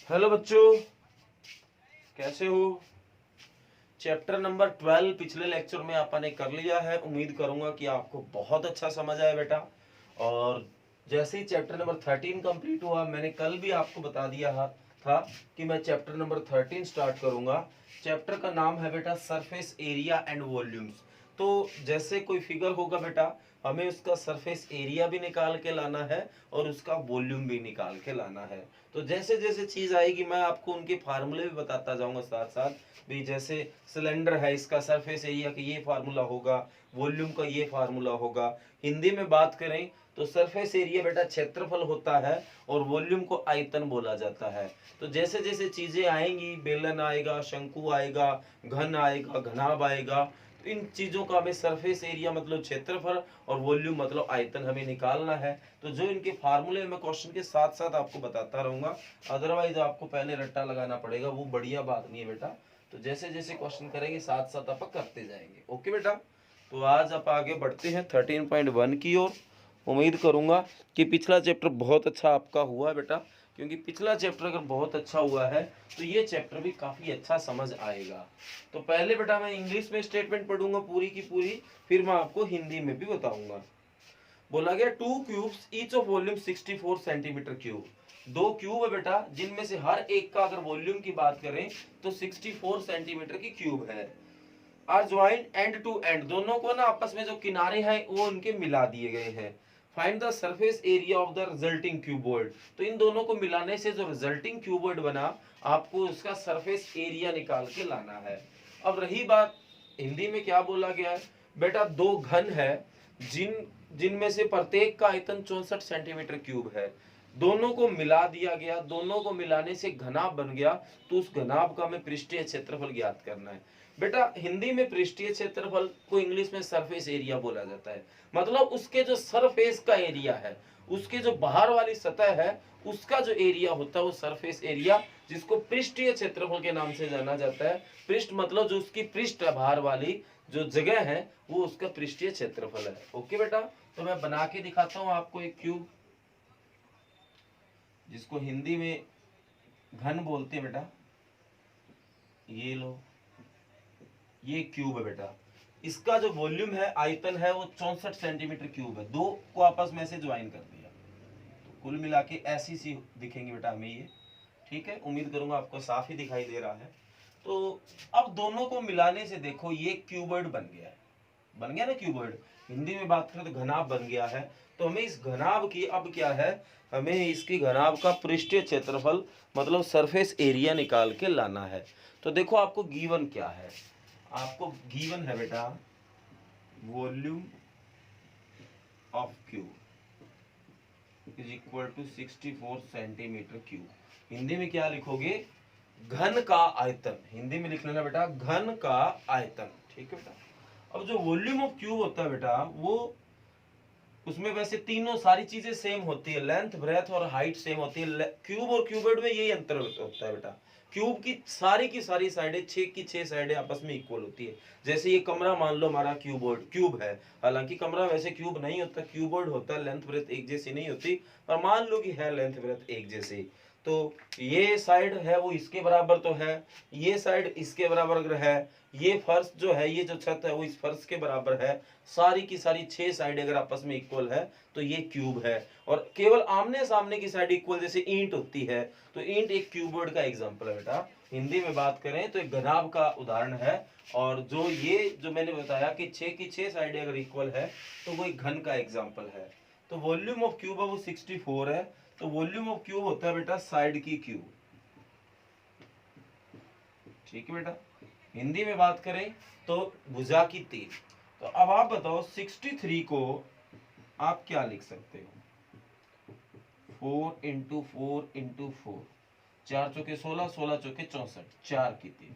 Hello बच्चों, कैसे हो। चैप्टर नंबर 12 पिछले लेक्चर में अपन ने कर लिया है। उम्मीद करूंगा कि आपको बहुत अच्छा समझ आया बेटा। और जैसे ही चैप्टर नंबर 13 कंप्लीट हुआ, मैंने कल भी आपको बता दिया था कि मैं चैप्टर नंबर 13 स्टार्ट करूंगा। चैप्टर का नाम है बेटा सरफेस एरिया एंड वॉल्यूम्स। तो जैसे कोई फिगर होगा बेटा, हमें उसका सरफेस एरिया भी निकाल के लाना है और उसका वॉल्यूम भी निकाल के लाना है। तो जैसे जैसे चीज आएगी मैं आपको उनके फार्मूले भी बताता जाऊंगा साथ साथ भी। जैसे सिलेंडर है, इसका सरफेस एरिया का ये फार्मूला होगा, वॉल्यूम का ये फार्मूला होगा। हिंदी में बात करें तो सरफेस एरिया बेटा क्षेत्रफल होता है और वॉल्यूम को आयतन बोला जाता है। तो जैसे जैसे चीजें आएंगी, बेलन आएगा, शंकु आएगा, घन आएगा, घनाभ आएगा, तो इन चीजों का हमें सरफेस एरिया मतलब क्षेत्रफल और वॉल्यूम मतलब आयतन हमें निकालना है। तो जो इनके फार्मूले मैं क्वेश्चन के साथ साथ आपको बताता रहूंगा, अदरवाइज आपको पहले रट्टा लगाना पड़ेगा, वो बढ़िया बात नहीं है बेटा। तो जैसे जैसे क्वेश्चन करेंगे साथ साथ आप करते जाएंगे। ओके बेटा। तो आज आप आगे बढ़ते हैं 13.1 की ओर। उम्मीद करूंगा कि पिछला चैप्टर बहुत अच्छा आपका हुआ है बेटा, क्योंकि पिछला चैप्टर अगर बहुत अच्छा हुआ है तो ये चैप्टर भी काफी अच्छा समझ आएगा। तो पहले बेटा मैं इंग्लिश में स्टेटमेंट पढ़ूंगा पूरी की पूरी, फिर मैं आपको हिंदी में भी बताऊंगा। बोला गया 2 cubes each of volume 64 centimetre cube. 2 cube है बेटा, जिनमें से हर एक का अगर वॉल्यूम की बात करें तो 64 सेंटीमीटर की क्यूब है। Are joined end to end, दोनों को ना आपस में जो किनारे हैं वो उनके मिला दिए गए हैं। Find the surface area of the resulting cuboid, तो इन दोनों को मिलाने से जो रिजल्टिंग क्यूबॉइड बना, आपको उसका सरफेस एरिया निकाल के लाना है। अब रही बात हिंदी में क्या बोला गया है बेटा, दो घन है जिनमें से प्रत्येक का आयतन 64 सेंटीमीटर क्यूब है। दोनों को मिला दिया गया, दोनों को मिलाने से घनाभ बन गया, तो उस घनाभ का हमें पृष्ठीय क्षेत्रफल ज्ञात करना है। बेटा हिंदी में पृष्ठीय क्षेत्रफल को इंग्लिश में सरफेस एरिया बोला जाता है। मतलब उसके जो सरफेस का एरिया है, उसके जो बाहर वाली सतह है, उसका जो एरिया होता है वो सरफेस एरिया, जिसको पृष्ठीय क्षेत्रफल के नाम से जाना जाता है। पृष्ठ मतलब जो उसकी पृष्ठ बाहर वाली जो जगह है वो उसका पृष्ठीय क्षेत्रफल है। ओके बेटा। तो मैं बना के दिखाता हूं आपको एक क्यूब, जिसको हिंदी में घन बोलते हैं बेटा। ये लो, ये क्यूब है बेटा। इसका जो वॉल्यूम है, आयतन है, वो 64 सेंटीमीटर क्यूब है। दो को आपस में से ज्वाइन कर दिया तो कुल मिला के ऐसी सी दिखेंगे बेटा हमें ये। ठीक है, उम्मीद करूंगा आपको साफ ही दिखाई दे रहा है। तो अब दोनों को मिलाने से देखो ये क्यूबॉइड बन गया है। बन गया ना क्यूबॉइड। हिंदी में बात करें तो घनाभ बन गया है। तो हमें इस घनाभ की अब क्या है, हमें इसकी घनाभ का पृष्ठीय क्षेत्रफल मतलब सरफेस एरिया निकाल के लाना है। तो देखो आपको गिवन क्या है, आपको गिवन है बेटा volume of cube is equal to 64 centimetre cube. Hindi में क्या लिखोगे, घन का आयतन। हिंदी में लिख लेना बेटा घन का आयतन। ठीक है बेटा। अब जो वॉल्यूम ऑफ क्यूब होता है बेटा, वो उसमें वैसे तीनों सारी चीजें सेम होती है, लेंथ ब्रेथ और हाइट सेम होती है। क्यूब और क्यूबॉइड में यही अंतर होता है बेटा। क्यूब की सारी साइडें, 6 की 6 साइडें आपस में इक्वल होती है। जैसे ये कमरा मान लो हमारा क्यूबॉइड क्यूब है, हालांकि कमरा वैसे क्यूब नहीं होता, क्यूबॉइड होता है, लेंथ ब्रेथ एक जैसी नहीं होती, पर मान लो कि है लेंथ ब्रेथ एक जैसी। तो ये साइड है वो इसके बराबर तो है, ये साइड इसके बराबर अगर है, ये फर्श जो है, ये जो छत है वो इस फर्श के बराबर है, सारी की सारी 6 साइड अगर आपस में इक्वल है तो ये क्यूब है। और केवल आमने सामने की साइड इक्वल, जैसे ईंट होती है, तो ईंट एक क्यूबॉइड का एग्जांपल है बेटा। हिंदी में बात करें तो एक घनाभ का उदाहरण है। और जो ये जो मैंने बताया कि 6 की 6 साइडें अगर इक्वल है तो वो एक घन का एग्जांपल है। तो वॉल्यूम ऑफ क्यूब है वो 64 है। तो वॉल्यूम ऑफ क्यूब होता है बेटा साइड की क्यूब। ठीक है बेटा। हिंदी में बात करें तो भुजा की 3। तो अब आप बताओ 63 को आप क्या लिख सकते हो, 4 इंटू 4 इंटू 4, 4 चौके 16, 16 चौके 64, 4 की 3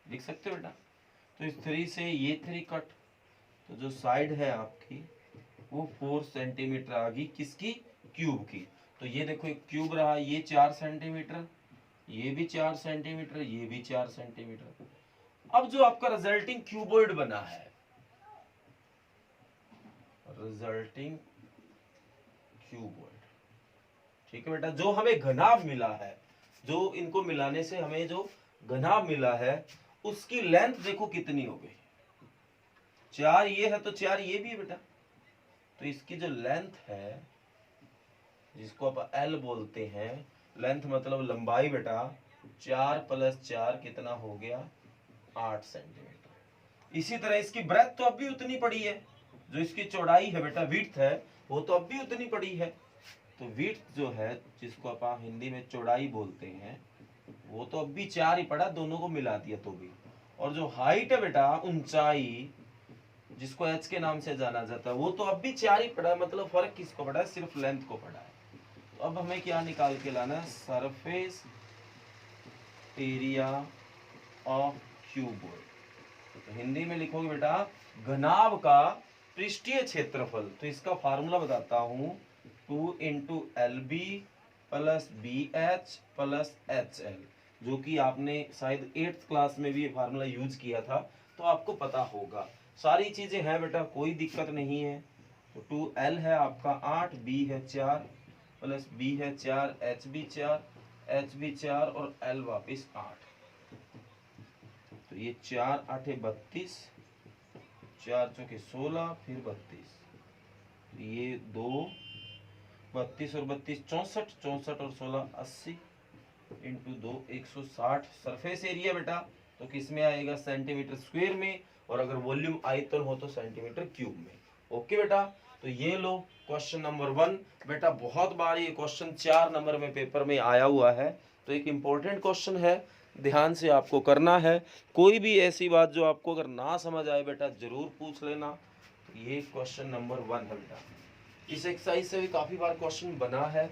लिख सकते हो बेटा। तो इस 3 से ये 3 कट, तो जो साइड है आपकी वो 4 सेंटीमीटर आ गई, किसकी, क्यूब की। तो ये देखो एक क्यूब रहा, ये 4 सेंटीमीटर, ये भी 4 सेंटीमीटर, ये भी 4 सेंटीमीटर। अब जो आपका रिजल्टिंग क्यूबॉइड बना है, रिजल्टिंग क्यूबॉइड, ठीक है बेटा, जो हमें घनाभ मिला है, जो इनको मिलाने से हमें जो घनाभ मिला है उसकी लेंथ देखो कितनी हो गई। 4 ये है तो 4 ये भी है बेटा। तो इसकी जो लेंथ है जिसको आप L बोलते हैं, लेंथ मतलब लंबाई बेटा, 4 + 4 कितना हो गया 8 सेंटीमीटर। इसी तरह इसकी ब्रेथ तो अब भी उतनी पड़ी है, जो इसकी चौड़ाई है बेटा विड्थ है वो तो अब भी उतनी पड़ी है। तो विड्थ जो है जिसको आप हिंदी में चौड़ाई बोलते हैं वो तो अब भी 4 ही पड़ा, दोनों को मिला दिया तो भी। और जो हाइट है बेटा, ऊंचाई जिसको h के नाम से जाना जाता है वो तो अब भी 4 ही पड़ा है। मतलब फर्क किसको पड़ा है, सिर्फ लेंथ को पड़ा है। तो अब हमें क्या निकाल के लाना है, सरफेस एरिया ऑफ क्यूबॉइड। तो हिंदी में लिखोगे बेटा घनाभ का पृष्ठीय क्षेत्रफल। तो इसका फार्मूला बताता हूं, 2 × LB + BH + HL, जो कि आपने शायद 8th क्लास में भी ये फार्मूला यूज किया था, तो आपको पता होगा। सारी चीजें हैं बेटा, कोई दिक्कत नहीं है। तो 2L है आपका 8, B है 4 + B है 4, H भी 4, H भी 4 और L वापिस 8। तो ये 4 × 8 = 32, 4 × 4 = 16, फिर 32, ये 2 32 और 32 64, 64 और 16 80 × 2 160 सरफेस एरिया बेटा। तो किस में आएगा, सेंटीमीटर स्क्वायर में, और अगर वॉल्यूम आयतन हो तो सेंटीमीटर क्यूब में। ओके बेटा। तो ये लो क्वेश्चन नंबर 1 बेटा। बहुत बार ये क्वेश्चन 4 नंबर में पेपर में आया हुआ है, तो एक इम्पोर्टेंट क्वेश्चन है, ध्यान से आपको करना है। कोई भी ऐसी बात जो आपको अगर ना समझ आए बेटा जरूर पूछ लेना। तो ये क्वेश्चन नंबर 1 है बेटा। इस एक्सरसाइज से भी काफ़ी बार क्वेश्चन बना है,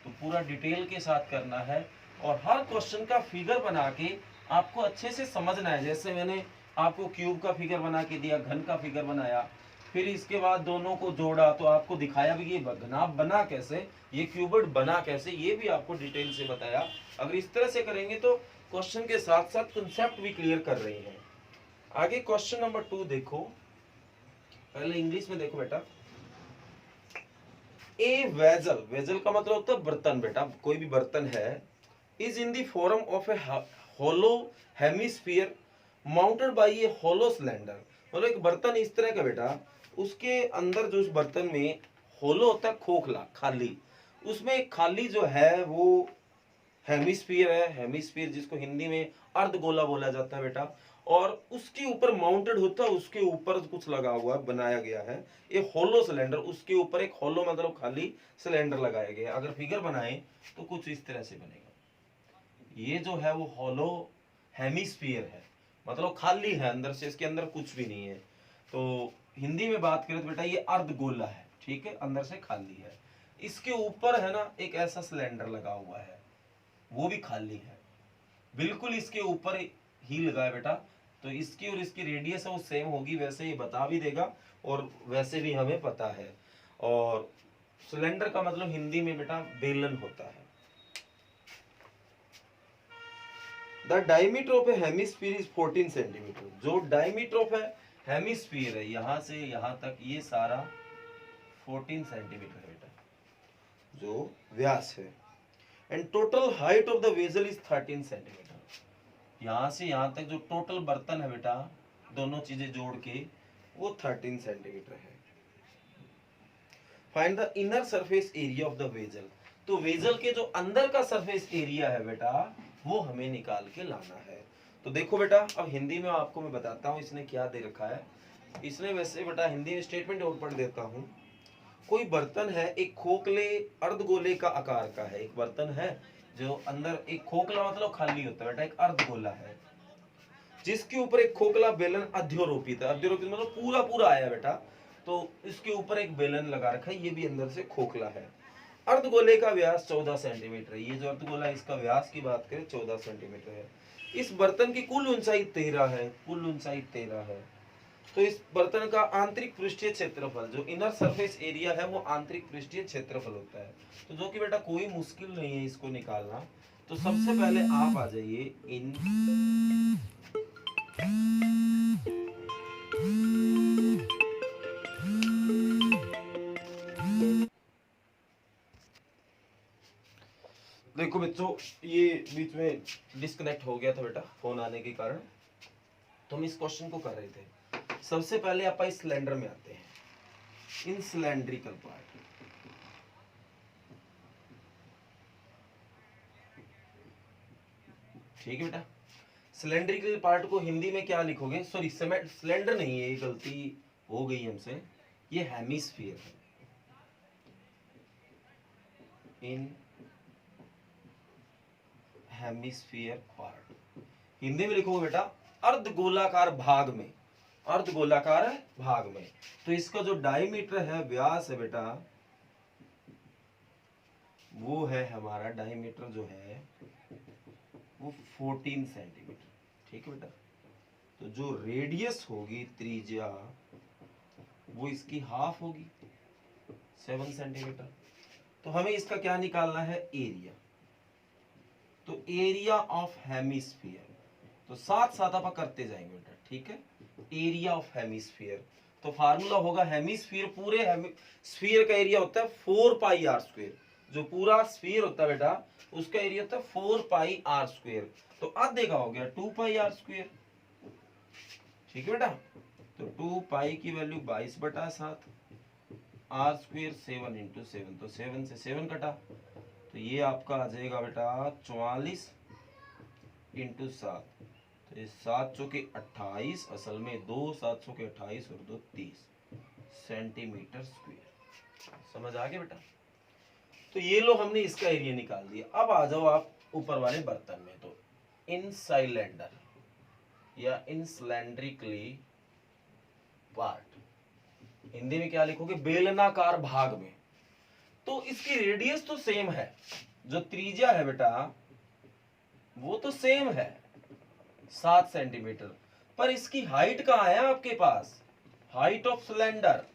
तो पूरा डिटेल के साथ करना है और हर क्वेश्चन का फिगर बना के आपको अच्छे से समझना है। जैसे मैंने आपको क्यूब का फिगर बना के दिया, घन का फिगर बनाया, फिर इसके बाद दोनों को जोड़ा तो आपको दिखाया भी ये घनाभ बना कैसे, ये क्यूबॉइड बना कैसे, ये भी आपको डिटेल से बताया। अगर इस तरह से करेंगे तो क्वेश्चन के साथ साथ कंसेप्ट भी क्लियर कर रहे हैं। आगे क्वेश्चन नंबर 2 देखो, पहले इंग्लिश में देखो बेटा। ए वेजल, वेजल का मतलब होता है बर्तन बेटा, कोई भी बर्तन है, is in the form of a hollow hemisphere mounted by a hollow cylinder. मतलब एक बर्तन इस तरह का बेटा, उसके अंदर जो उस बर्तन में होलो होता है, खोखला खाली, उसमें एक खाली जो है वो हेमिस्फीयर है। हेमिस्फीयर जिसको हिंदी में अर्धगोला बोला जाता है बेटा, और उसके ऊपर माउंटेड होता है, उसके ऊपर कुछ लगा हुआ बनाया गया है ये होलो सिलेंडर। उसके ऊपर एक होलो मतलब खाली सिलेंडर लगाया गया है। अगर फिगर बनाए तो कुछ इस तरह से बनेगा। ये जो है वो होलो हेमिस्फीयर है, मतलब खाली है अंदर से, इसके अंदर कुछ भी नहीं है। तो हिंदी में बात करें तो बेटा ये अर्धगोला है, ठीक है, अंदर से खाली है। इसके ऊपर है ना एक ऐसा सिलेंडर लगा हुआ है, वो भी खाली है, बिल्कुल इसके ऊपर ही लगा है बेटा। तो इसकी और इसकी रेडियस है वो सेम होगी, वैसे ये बता भी देगा और वैसे भी हमें पता है। और सिलेंडर का मतलब हिंदी में बेटा बेलन होता है। The diameter of A hemisphere is 14 centimetre. जो डायमीटर ऑफ है हेमिस्फीयर है, यहां से यहां तक ये सारा 14 सेंटीमीटर है बेटा, जो व्यास है। And total height of the vessel is 13 centimetre. यहां से यहां तक जो टोटल बर्तन है बेटा, दोनों चीजें जोड़ के वो 13 सेंटीमीटर है। Find the inner surface area of the vessel. तो वेजल के जो अंदर का सरफेस एरिया है बेटा वो हमें निकाल के लाना है। तो देखो बेटा, अब हिंदी में आपको मैं बताता हूँ इसने क्या दे रखा है। इसने वैसे बेटा हिंदी में स्टेटमेंट और पढ़ देता हूँ। कोई बर्तन है, एक खोखले अर्धगोले का आकार का है, एक बर्तन है जो अंदर एक खोखला मतलब खाली होता है बेटा, एक अर्धगोला है, जिसके ऊपर एक खोखला बेलन अध्यारोपित है। अध्यारोपित मतलब पूरा पूरा आया बेटा, तो इसके ऊपर एक बेलन लगा रखा है, ये भी अंदर से खोखला है। अर्धगोले का व्यास 14 सेंटीमीटर है। ये जो अर्धगोला है इसका व्यास की बात करें 14 सेंटीमीटर है। इस बर्तन की कुल ऊंचाई 13 है, कुल ऊंचाई 13 है। तो इस बर्तन का आंतरिक पृष्ठीय क्षेत्रफल, जो इनर सरफेस एरिया है वो आंतरिक पृष्ठीय क्षेत्रफल होता है। तो जो कि बेटा कोई मुश्किल नहीं है इसको निकालना। तो सबसे पहले आप आ जाइए इन देखो बच्चों, ये बीच में डिस्कनेक्ट हो गया था बेटा फोन आने के कारण, तो हम इस क्वेश्चन को कर रहे थे। सबसे पहले आप इस सिलेंडर में आते हैं, इन सिलेंड्रिकल पार्ट। ठीक है बेटा, सिलेंड्रिकल पार्ट को हिंदी में क्या लिखोगे? सॉरी, सिलेंडर नहीं है, ये गलती हो गई हमसे, ये हेमिस्फीयर है। इन हेमिस्फीयर पार्ट हिंदी में लिखोगे बेटा अर्धगोलाकार भाग में, अर्धगोलाकार भाग में। तो इसका जो डायमीटर है, व्यास है बेटा, वो है हमारा डायमीटर जो है वो 14 सेंटीमीटर। ठीक है बेटा, तो जो रेडियस होगी, त्रिज्या, वो इसकी हाफ होगी, 7 सेंटीमीटर। तो हमें इसका क्या निकालना है? एरिया। तो एरिया ऑफ हेमिस्फीयर, तो साथ साथ आप करते जाएंगे बेटा। ठीक है, एरिया ऑफ हेमिस्फीयर, तो फार्मूला होगा हेमिस्फीयर, पूरे स्फीयर का एरिया होता है 4 पाई आर स्क्वायर। जो पूरा स्फीयर होता है बेटा, उसका एरिया होता है 4 पाई आर स्क्वायर। तो आधे का हो गया 2 पाई आर स्क्वायर। ठीक है बेटा, तो 2 पाई की वैल्यू 22/7, आर स्क्वायर 7 इंटू 7, तो 7 से 7 कटा, तो ये आपका आ जाएगा बेटा 44 इंटू 7, तो ये 7 चौके 28, असल में 2 7 चौके 28 और 2 30 सेंटीमीटर स्क्वायर। समझ आ गया बेटा? तो ये लो, हमने इसका एरिया निकाल दिया। अब आ जाओ आप ऊपर वाले बर्तन में। तो इन सिलेंडर या इन सिलेंड्रिकली पार्ट, हिंदी में क्या लिखोगे? बेलनाकार भाग में। तो इसकी रेडियस तो सेम है, जो त्रिज्या है बेटा वो तो सेम है 7 सेंटीमीटर, पर इसकी हाइट कहाँ है आपके पास? हाइट ऑफ सिलेंडर,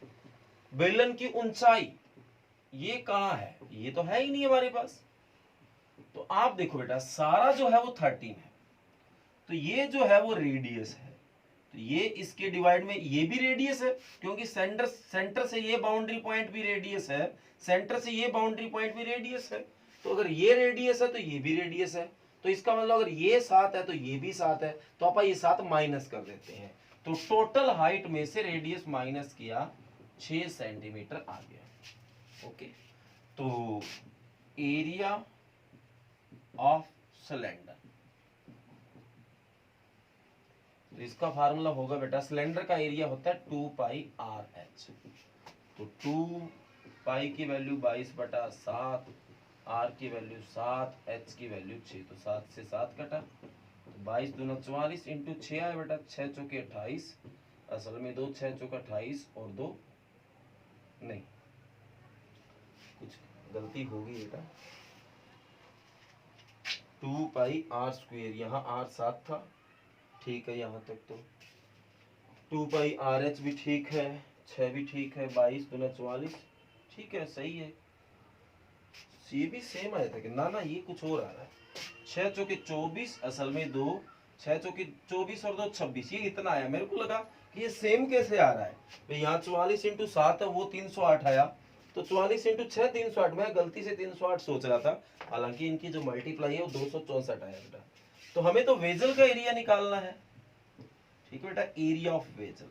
बेलन की ऊंचाई, ये कहाँ है? ये तो है ही नहीं हमारे पास। तो आप देखो बेटा, सारा जो है वो 13 है, तो ये जो है वो रेडियस है, तो ये इसके डिवाइड में ये भी रेडियस है, क्योंकि सेंटर से ये बाउंड्री पॉइंट भी रेडियस है, सेंटर से ये बाउंड्री पॉइंट भी रेडियस है। तो अगर ये रेडियस है तो ये भी रेडियस है, तो इसका मतलब अगर ये 7 है तो ये भी 7 है, तो आप ये 7 माइनस कर देते हैं, तो टोटल हाइट में से रेडियस माइनस किया, 6 सेंटीमीटर आ गया। ओके, तो एरिया ऑफ सिलेंडर, तो इसका फार्मूला होगा बेटा, सिलेंडर का एरिया होता है 2 पाई आर एच। तो 2 पाई की वैल्यू 22/7, आर की वैल्यू 7, एच की वैल्यू 6, तो 7 से 7 कटा, तो 22 दूना 44 इंटू 6 आया बेटा, 6 चौके 28, असल में 2 6 चौके 28 और 2 नहीं, कुछ गलती होगी बेटा, 2 पाई आर स्क्वायर, यहाँ आर 7 था, ठीक है यहाँ तक, तो 2 पाई आर एच भी ठीक है, 6 भी ठीक है, 22 दूना 44, ठीक है, सही है। ये भी सेम आया था कि ना? ना, ये कुछ और आ रहा है, 6 चौके 24, असल में 2 6 चौके 24 और 2 26, ये इतना आया। मेरे को लगा कि ये सेम कैसे आ रहा है भाई, यहाँ 44 इंटू 7 है, वो 308 आया, तो 44 इंटू 6 308, मैं गलती से 308 सोच रहा था, हालांकि इनकी जो मल्टीप्लाई है वो 264 आया बेटा। तो हमें तो वेजल का एरिया निकालना है। ठीक है बेटा, एरिया ऑफ वेजल।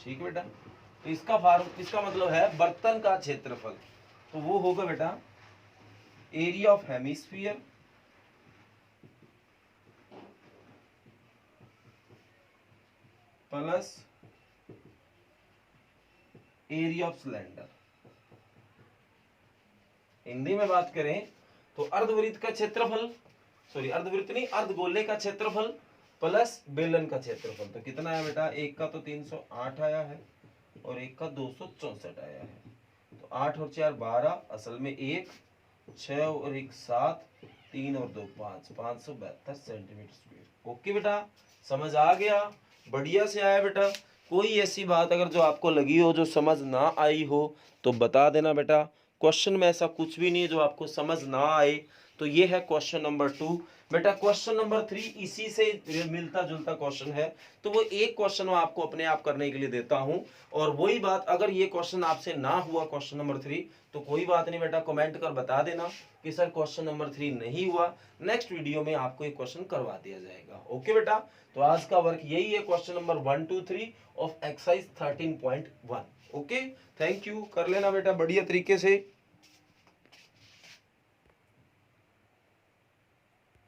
ठीक है बेटा, तो इसका मतलब है बर्तन का क्षेत्रफल, तो वो होगा बेटा area of hemisphere plus area of cylinder. Hindi में बात करें तो अर्धवृत्त का क्षेत्रफल, सॉरी अर्धवृत्त नहीं, अर्धगोले का क्षेत्रफल प्लस बेलन का क्षेत्रफल। तो कितना है बेटा? एक का तो 308 आया है और एक का 264 आया है, तो 8 और 4 12, असल में 1 6 और 1 7, 3 और 2 5, 572 सेंटीमीटर स्क्वायर। ओके बेटा, समझ आ गया? बढ़िया से आया बेटा। कोई ऐसी बात अगर जो आपको लगी हो, जो समझ ना आई हो, तो बता देना बेटा। क्वेश्चन में ऐसा कुछ भी नहीं है जो आपको समझ ना आए। तो ये है क्वेश्चन नंबर 2। बेटा क्वेश्चन नंबर 3 इसी से मिलता जुलता क्वेश्चन है, तो वो एक क्वेश्चन मैं आपको अपने आप करने के लिए देता हूं। और वही बात, अगर ये क्वेश्चन आपसे ना हुआ क्वेश्चन नंबर 3, तो कोई बात नहीं बेटा, कमेंट कर बता देना कि सर क्वेश्चन नंबर 3 नहीं हुआ, नेक्स्ट वीडियो में आपको एक क्वेश्चन करवा दिया जाएगा। ओके बेटा, तो आज का वर्क यही है, question number 1 2 3 of exercise 13.1। Okay, thank you, कर लेना बेटा बढ़िया तरीके से।